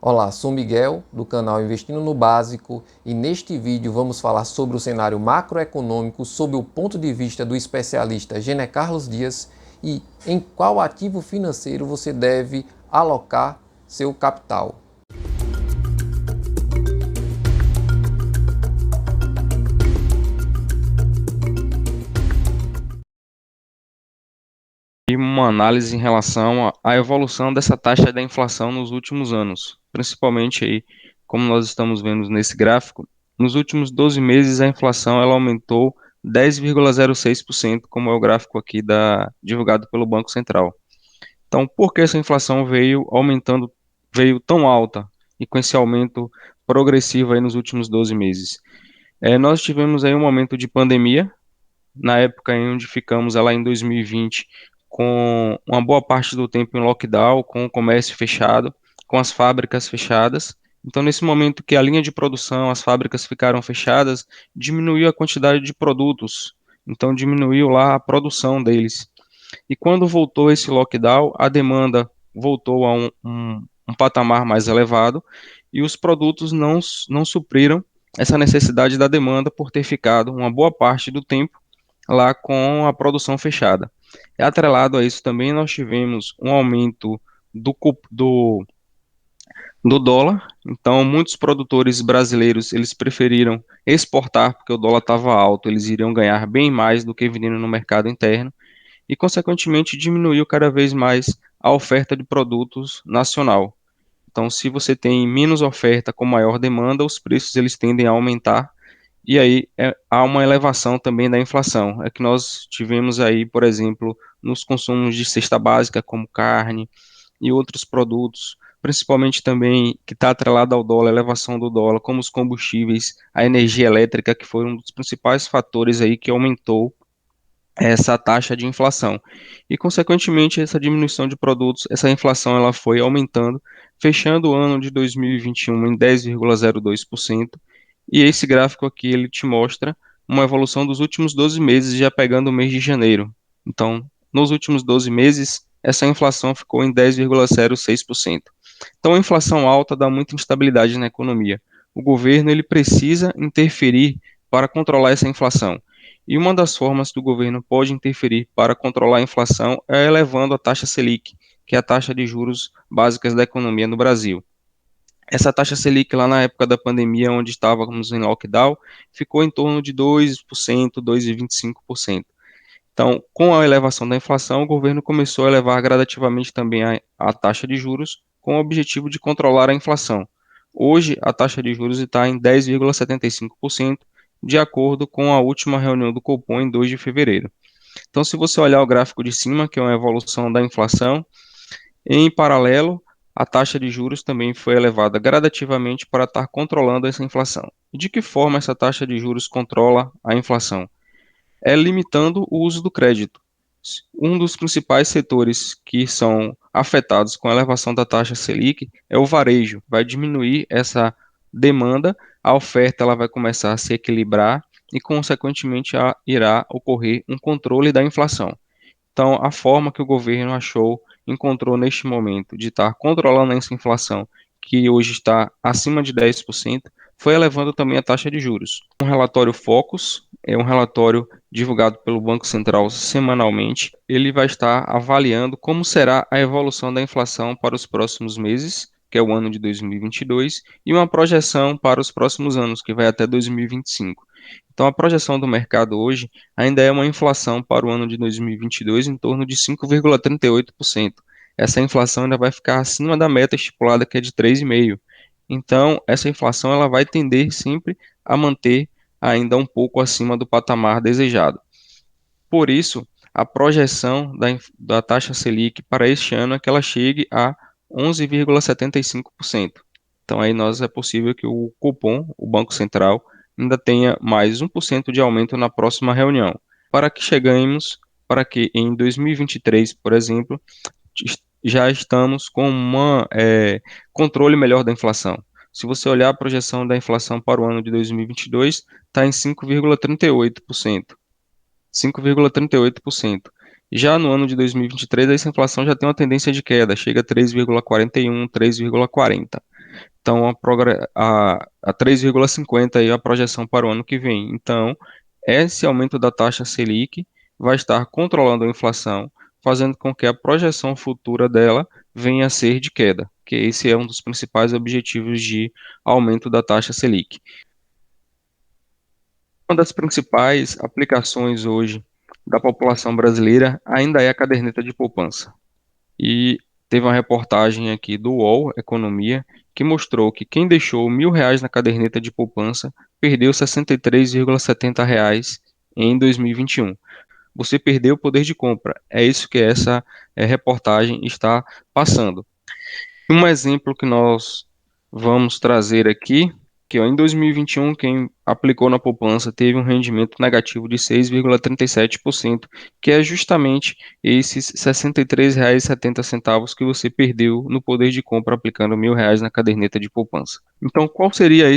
Olá, sou Miguel, do canal Investindo no Básico, e neste vídeo vamos falar sobre o cenário macroeconômico sob o ponto de vista do especialista Gené Carlos Dias e em qual ativo financeiro você deve alocar seu capital. E uma análise em relação à evolução dessa taxa da inflação nos últimos anos, principalmente aí, como nós estamos vendo nesse gráfico, nos últimos 12 meses a inflação ela aumentou 10,06%, como é o gráfico aqui divulgado pelo Banco Central. Então, por que essa inflação veio aumentando, veio tão alta e com esse aumento progressivo aí nos últimos 12 meses? Nós tivemos aí um momento de pandemia, na época em onde ficamos lá em 2020, com uma boa parte do tempo em lockdown, com o comércio fechado, com as fábricas fechadas. Então, nesse momento que a linha de produção, as fábricas ficaram fechadas, diminuiu a quantidade de produtos. Então, diminuiu lá a produção deles. E quando voltou esse lockdown, a demanda voltou a um patamar mais elevado e os produtos não supriram essa necessidade da demanda por ter ficado uma boa parte do tempo lá com a produção fechada. E atrelado a isso também nós tivemos um aumento do dólar, então muitos produtores brasileiros eles preferiram exportar porque o dólar estava alto, eles iriam ganhar bem mais do que vendendo no mercado interno e consequentemente diminuiu cada vez mais a oferta de produtos nacional. Então, se você tem menos oferta com maior demanda, os preços eles tendem a aumentar e aí há uma elevação também da inflação. É que nós tivemos aí, por exemplo, nos consumos de cesta básica, como carne e outros produtos, principalmente também que está atrelado ao dólar, a elevação do dólar, como os combustíveis, a energia elétrica, que foi um dos principais fatores aí que aumentou essa taxa de inflação. E, consequentemente, essa diminuição de produtos, essa inflação ela foi aumentando, fechando o ano de 2021 em 10,02%. E esse gráfico aqui ele te mostra uma evolução dos últimos 12 meses, já pegando o mês de janeiro. Então, nos últimos 12 meses, essa inflação ficou em 10,06%. Então, a inflação alta dá muita instabilidade na economia. O governo ele precisa interferir para controlar essa inflação. E uma das formas que o governo pode interferir para controlar a inflação é elevando a taxa Selic, que é a taxa de juros básicas da economia no Brasil. Essa taxa Selic lá na época da pandemia, onde estávamos em lockdown, ficou em torno de 2%, 2,25%. Então, com a elevação da inflação, o governo começou a elevar gradativamente também a taxa de juros, com o objetivo de controlar a inflação. Hoje, a taxa de juros está em 10,75%, de acordo com a última reunião do Copom em 2 de fevereiro. Então, se você olhar o gráfico de cima, que é uma evolução da inflação, em paralelo, a taxa de juros também foi elevada gradativamente para estar controlando essa inflação. E de que forma essa taxa de juros controla a inflação? É limitando o uso do crédito. Um dos principais setores que são afetados com a elevação da taxa Selic é o varejo. Vai diminuir essa demanda, a oferta ela vai começar a se equilibrar e, consequentemente, irá ocorrer um controle da inflação. Então, a forma que o governo encontrou neste momento de estar controlando essa inflação, que hoje está acima de 10%, foi elevando também a taxa de juros. Um relatório Focus é um relatório divulgado pelo Banco Central semanalmente. Ele vai estar avaliando como será a evolução da inflação para os próximos meses, que é o ano de 2022, e uma projeção para os próximos anos, que vai até 2025. Então, a projeção do mercado hoje ainda é uma inflação para o ano de 2022 em torno de 5,38%. Essa inflação ainda vai ficar acima da meta estipulada, que é de 3,5%. Então, essa inflação ela vai tender sempre a manter ainda um pouco acima do patamar desejado. Por isso, a projeção da taxa Selic para este ano é que ela chegue a 11,75%. Então, aí é possível que o Copom, o Banco Central, ainda tenha mais 1% de aumento na próxima reunião, para que cheguemos, para que em 2023, por exemplo, já estamos com um controle melhor da inflação. Se você olhar a projeção da inflação para o ano de 2022, está em 5,38%. 5,38%. Já no ano de 2023, essa inflação já tem uma tendência de queda, chega a 3,41, 3,40. Então, a 3,50 aí é a projeção para o ano que vem. Então, esse aumento da taxa Selic vai estar controlando a inflação, fazendo com que a projeção futura dela venha a ser de queda, que esse é um dos principais objetivos de aumento da taxa Selic. Uma das principais aplicações hoje da população brasileira ainda é a caderneta de poupança. E teve uma reportagem aqui do UOL Economia que mostrou que quem deixou R$ 1.000 na caderneta de poupança perdeu R$ 63,70 em 2021. Você perdeu o poder de compra. É isso que essa reportagem está passando. Um exemplo que nós vamos trazer aqui, que ó, em 2021, quem aplicou na poupança teve um rendimento negativo de 6,37%, que é justamente esses R$ 63,70 que você perdeu no poder de compra aplicando R$ 1.000 na caderneta de poupança. Então, qual seria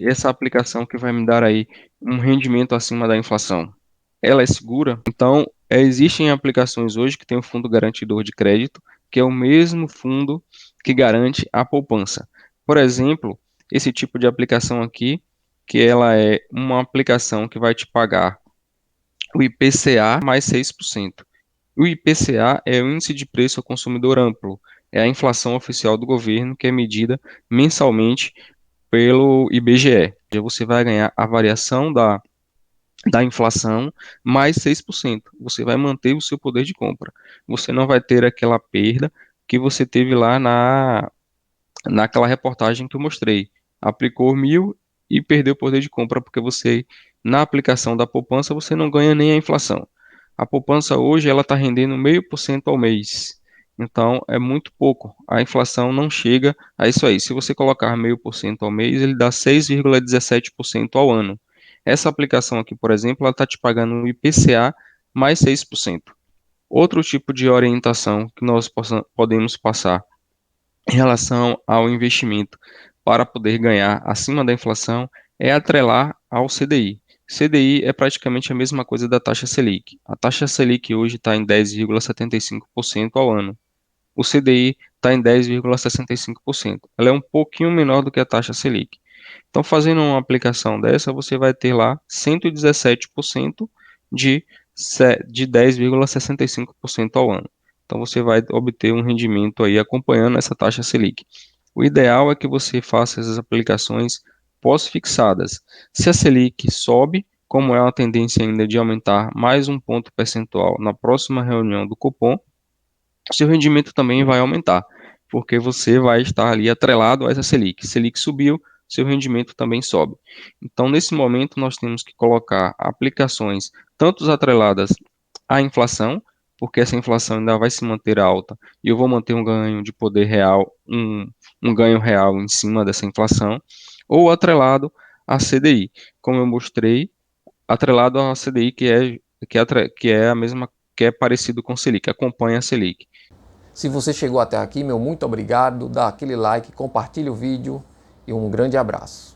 essa aplicação que vai me dar aí um rendimento acima da inflação? Ela é segura? Então, existem aplicações hoje que tem o fundo garantidor de crédito, que é o mesmo fundo que garante a poupança. Por exemplo, esse tipo de aplicação aqui, que ela é uma aplicação que vai te pagar o IPCA mais 6%. O IPCA é o Índice de Preço ao Consumidor Amplo, é a inflação oficial do governo que é medida mensalmente pelo IBGE. Já você vai ganhar a variação da inflação mais 6%. Você vai manter o seu poder de compra. Você não vai ter aquela perda que você teve lá naquela reportagem que eu mostrei. Aplicou 1.000 e perdeu o poder de compra porque você, na aplicação da poupança, você não ganha nem a inflação. A poupança hoje ela está rendendo 0,5% ao mês. Então é muito pouco. A inflação não chega a isso aí. Se você colocar 0,5% ao mês, ele dá 6,17% ao ano. Essa aplicação aqui, por exemplo, ela está te pagando um IPCA mais 6%. Outro tipo de orientação que nós podemos passar em relação ao investimento para poder ganhar acima da inflação é atrelar ao CDI. CDI é praticamente a mesma coisa da taxa Selic. A taxa Selic hoje está em 10,75% ao ano. O CDI está em 10,65%. Ela é um pouquinho menor do que a taxa Selic. Então, fazendo uma aplicação dessa, você vai ter lá 117% de, de 10,65% ao ano. Então, você vai obter um rendimento aí acompanhando essa taxa Selic. O ideal é que você faça essas aplicações pós-fixadas. Se a Selic sobe, como é uma tendência ainda de aumentar mais um ponto percentual na próxima reunião do Copom, seu rendimento também vai aumentar, porque você vai estar ali atrelado a essa Selic. Selic subiu, seu rendimento também sobe. Então, nesse momento, nós temos que colocar aplicações tanto atreladas à inflação, porque essa inflação ainda vai se manter alta e eu vou manter um ganho de poder real, um ganho real em cima dessa inflação, ou atrelado à CDI, como eu mostrei, atrelado à CDI que é a mesma, que é parecido com Selic, acompanha a Selic. Se você chegou até aqui, meu muito obrigado, dá aquele like, compartilhe o vídeo e um grande abraço.